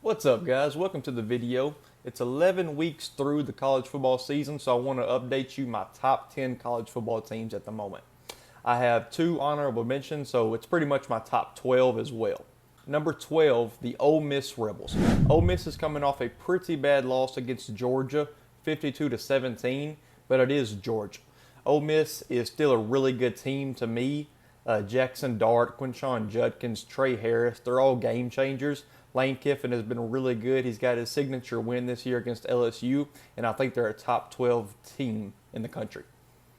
What's up, guys? Welcome to the video. It's 11 weeks through the college football season, so I want to update you my top 10 college football teams at the moment. I have two honorable mentions, so it's pretty much my top 12 as well. Number 12, the Ole Miss Rebels. Ole Miss is coming off a pretty bad loss against Georgia, 52-17, but it is Georgia. Ole Miss is still a really good team to me. Jackson Dart, Quinshon Judkins, Trey Harris, they're all game changers. Lane Kiffin has been really good. He's got his signature win this year against LSU, and I think they're a top 12 team in the country.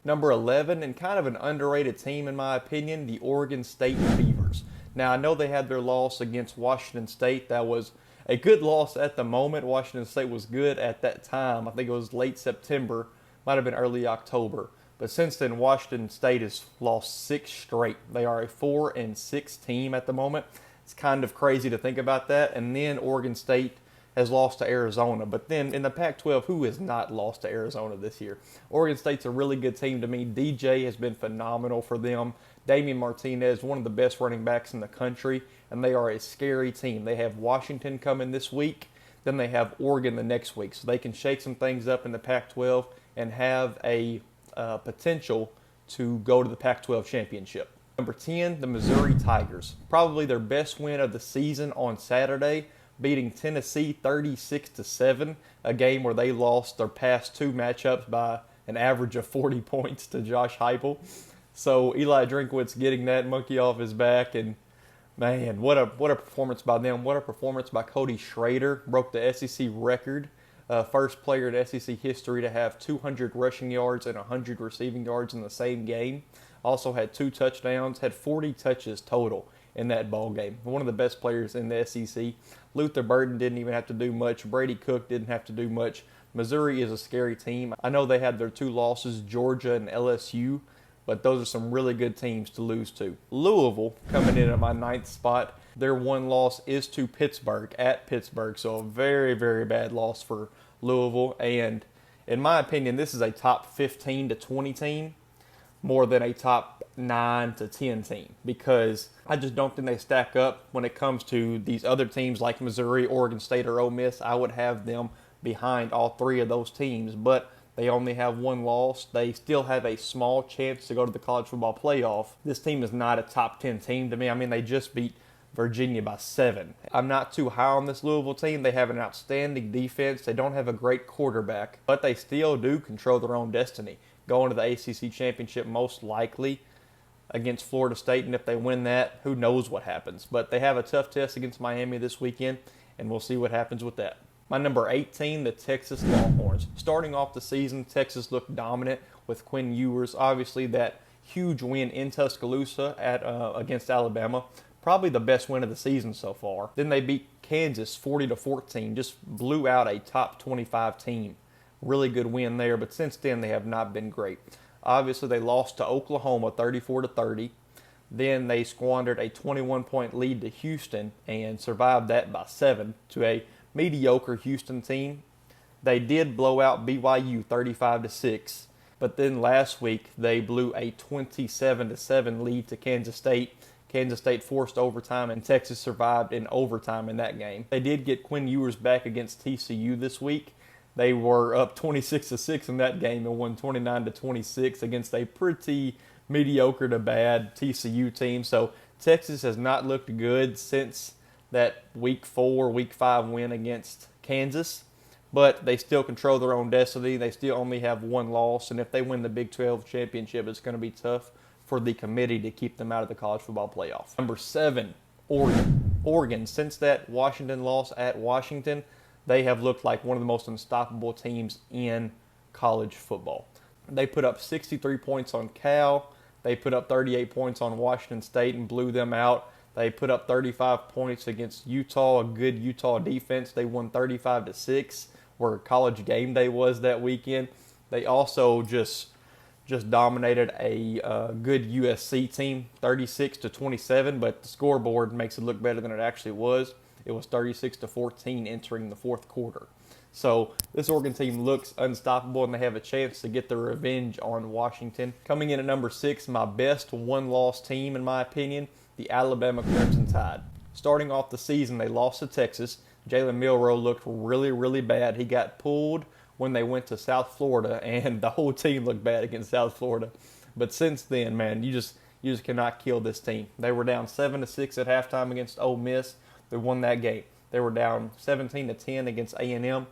Number 11, and kind of an underrated team in my opinion, the Oregon State Beavers. Now, I know they had their loss against Washington State. That was a good loss at the moment. Washington State was good at that time. I think it was late September, might have been early October. But since then, Washington State has lost 6 straight. They are a 4-6 team at the moment. It's kind of crazy to think about that. And then Oregon State has lost to Arizona. But then in the Pac-12, who has not lost to Arizona this year? Oregon State's a really good team to me. DJ has been phenomenal for them. Damian Martinez, one of the best running backs in the country. And they are a scary team. They have Washington coming this week. Then they have Oregon the next week. So they can shake some things up in the Pac-12 and have a potential to go to the Pac-12 championship. Number 10, the Missouri Tigers. Probably their best win of the season on Saturday, beating Tennessee 36-7, a game where they lost their past 2 matchups by an average of 40 points to Josh Heupel. So Eli Drinkwitz getting that monkey off his back, and man, what a performance by them. What a performance by Cody Schrader. Broke the SEC record. First player in SEC history to have 200 rushing yards and 100 receiving yards in the same game. Also had 2 touchdowns, had 40 touches total in that ball game. One of the best players in the SEC. Luther Burden didn't even have to do much. Brady Cook didn't have to do much. Missouri is a scary team. I know they had their 2 losses, Georgia and LSU, but those are some really good teams to lose to. Louisville coming in at my 9th spot. Their 1 loss is to Pittsburgh, at Pittsburgh. So a very, very bad loss for Louisville. And in my opinion, this is a top 15 to 20 team more than a top 9 to 10 team, because I just don't think they stack up when it comes to these other teams like Missouri, Oregon State, or Ole Miss. I would have them behind all 3 of those teams, but they only have 1 loss. They still have a small chance to go to the college football playoff. This team is not a top 10 team to me. I mean, they just beat Virginia by 7. I'm not too high on this Louisville team. They have an outstanding defense. They don't have a great quarterback, but they still do control their own destiny. Going to the ACC championship most likely against Florida State, and if they win that, who knows what happens. But they have a tough test against Miami this weekend, and we'll see what happens with that. My number 18, the Texas Longhorns. Starting off the season, Texas looked dominant with Quinn Ewers. Obviously, that huge win in Tuscaloosa against Alabama. Probably the best win of the season so far. Then they beat Kansas 40-14, just blew out a top 25 team. Really good win there, but since then they have not been great. Obviously, they lost to Oklahoma 34-30. Then they squandered a 21-point lead to Houston and survived that by 7 to a mediocre Houston team. They did blow out BYU 35-6, but then last week they blew a 27-7 lead to Kansas State. Kansas State forced overtime, and Texas survived in overtime in that game. They did get Quinn Ewers back against TCU this week. They were up 26-6 in that game and won 29-26 against a pretty mediocre to bad TCU team. So Texas has not looked good since that week 5 win against Kansas, but they still control their own destiny. They still only have 1 loss, and if they win the Big 12 championship, it's going to be tough for the committee to keep them out of the college football playoff. Number 7, Oregon. Oregon, since that Washington loss at Washington, they have looked like one of the most unstoppable teams in college football. They put up 63 points on Cal. They put up 38 points on Washington State and blew them out. They put up 35 points against Utah, a good Utah defense. They won 35-6, where College Game Day was that weekend. They also just dominated a good USC team, 36-27, but the scoreboard makes it look better than it actually was. It was 36-14 entering the 4th quarter. So this Oregon team looks unstoppable, and they have a chance to get their revenge on Washington. Coming in at number 6, my best 1-loss team in my opinion, the Alabama Crimson Tide. Starting off the season, they lost to Texas Jalen Milroe looked really, really bad. He got pulled when they went to South Florida, and the whole team looked bad against South Florida. But since then, man, you just cannot kill this team. They were down 7-6 at halftime against Ole Miss. They won that game. They were down 17-10 against A&M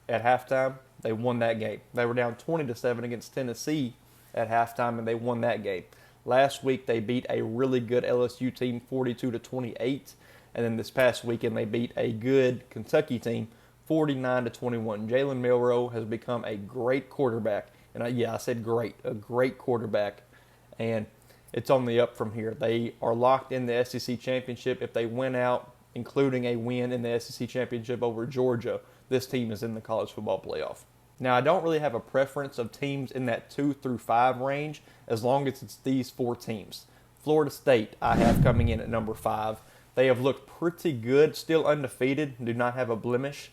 at halftime. They won that game. They were down 20-7 against Tennessee at halftime, and they won that game. Last week, they beat a really good LSU team 42-28, and then this past weekend, they beat a good Kentucky team 49-21. Jalen Milroe has become a great quarterback, and I said great, a great quarterback, and it's on the up from here. They are locked in the SEC championship. If they win out, including a win in the SEC championship over Georgia, this team is in the college football playoff. Now, I don't really have a preference of teams in that 2 through 5 range as long as it's these 4 teams. Florida State, I have coming in at number 5. They have looked pretty good, still undefeated, do not have a blemish,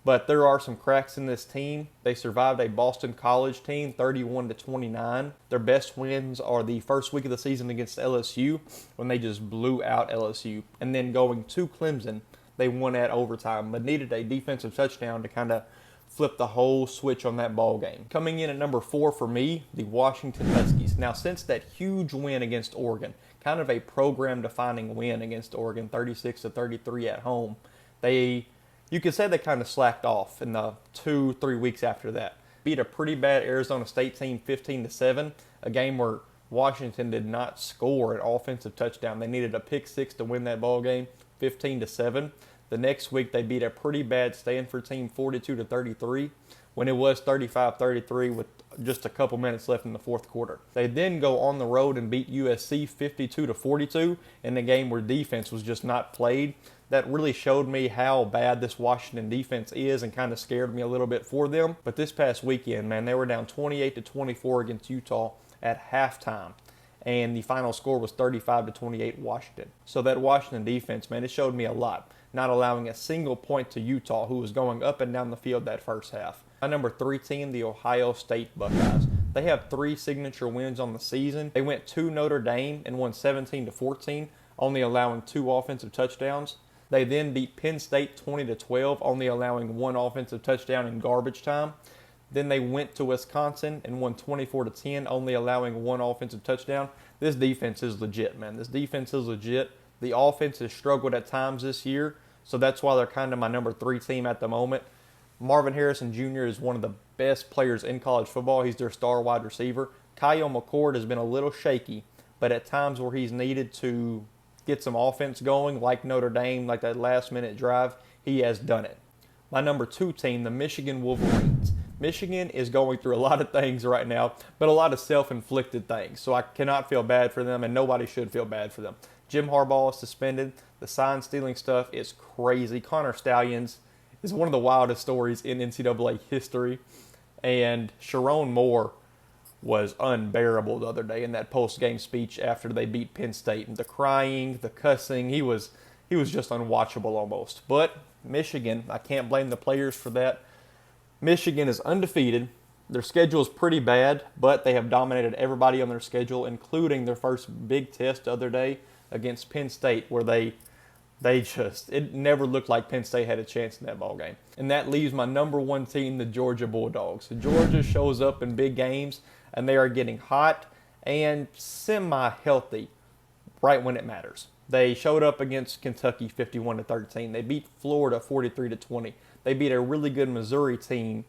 but there are some cracks in this team. They survived a Boston College team 31-29. Their best wins are the first week of the season against LSU when they just blew out LSU. And then going to Clemson, they won at overtime, but needed a defensive touchdown to kind of flip the whole switch on that ball game. Coming in at number 4 for me, the Washington Huskies. Now, since that huge win against Oregon, kind of a program-defining win against Oregon, 36-33 at home, you could say they kind of slacked off in the 2-3 weeks after that. Beat a pretty bad Arizona State team 15-7, a game where Washington did not score an offensive touchdown. They needed a pick 6 to win that ball game, 15-7. The next week, they beat a pretty bad Stanford team 42-33 when it was 35-33 with just a couple minutes left in the fourth quarter. They then go on the road and beat USC 52-42 in a game where defense was just not played. That really showed me how bad this Washington defense is and kind of scared me a little bit for them. But this past weekend, man, they were down 28-24 against Utah at halftime. And the final score was 35-28 Washington. So that Washington defense, man, it showed me a lot. Not allowing a single point to Utah, who was going up and down the field that first half. My number 3 team, the Ohio State Buckeyes. They have 3 signature wins on the season. They went to Notre Dame and won 17-14, only allowing 2 offensive touchdowns. They then beat Penn State 20-12, only allowing 1 offensive touchdown in garbage time. Then they went to Wisconsin and won 24-10, only allowing 1 offensive touchdown. This defense is legit, man. This defense is legit. The offense has struggled at times this year, so that's why they're kind of my number 3 team at the moment. Marvin Harrison Jr. is one of the best players in college football. He's their star wide receiver. Kyle McCord has been a little shaky, but at times where he's needed to get some offense going, like Notre Dame, like that last-minute drive, he has done it. My number 2 team, the Michigan Wolverines. Michigan is going through a lot of things right now, but a lot of self-inflicted things. So I cannot feel bad for them, and nobody should feel bad for them. Jim Harbaugh is suspended. The sign-stealing stuff is crazy. Connor Stallions is one of the wildest stories in NCAA history. And Sharon Moore was unbearable the other day in that post-game speech after they beat Penn State. The crying, the cussing, he was just unwatchable almost. But Michigan, I can't blame the players for that. Michigan is undefeated. Their schedule is pretty bad, but they have dominated everybody on their schedule, including their first big test the other day against Penn State, where it never looked like Penn State had a chance in that ball game. And that leaves my number 1 team, the Georgia Bulldogs. Georgia shows up in big games, and they are getting hot and semi-healthy right when it matters. They showed up against Kentucky 51-13. They beat Florida 43-20. They beat a really good Missouri team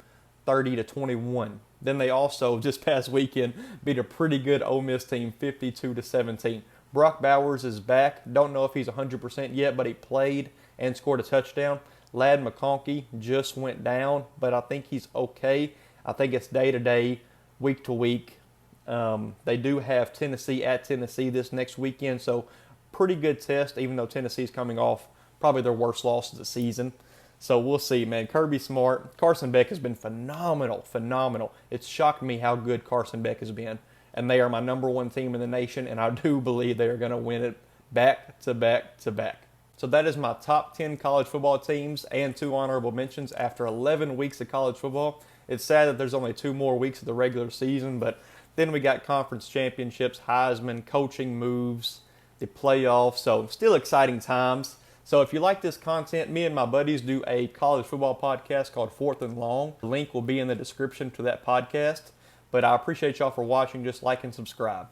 30-21. Then they also, just past weekend, beat a pretty good Ole Miss team 52-17. Brock Bowers is back. Don't know if he's 100% yet, but he played and scored a touchdown. Ladd McConkey just went down, but I think he's okay. I think it's day-to-day, week-to-week. They do have Tennessee at Tennessee this next weekend, so pretty good test, even though Tennessee's coming off probably their worst loss of the season. So we'll see, man. Kirby Smart. Carson Beck has been phenomenal. It's shocked me how good Carson Beck has been. And they are my number 1 team in the nation, and I do believe they are going to win it back to back to back. So that is my top 10 college football teams and 2 honorable mentions after 11 weeks of college football. It's sad that there's only 2 more weeks of the regular season, but then we got conference championships, Heisman, coaching moves, the playoffs, so still exciting times. So if you like this content, me and my buddies do a college football podcast called Fourth and Long. The link will be in the description to that podcast. But I appreciate y'all for watching. Just like and subscribe.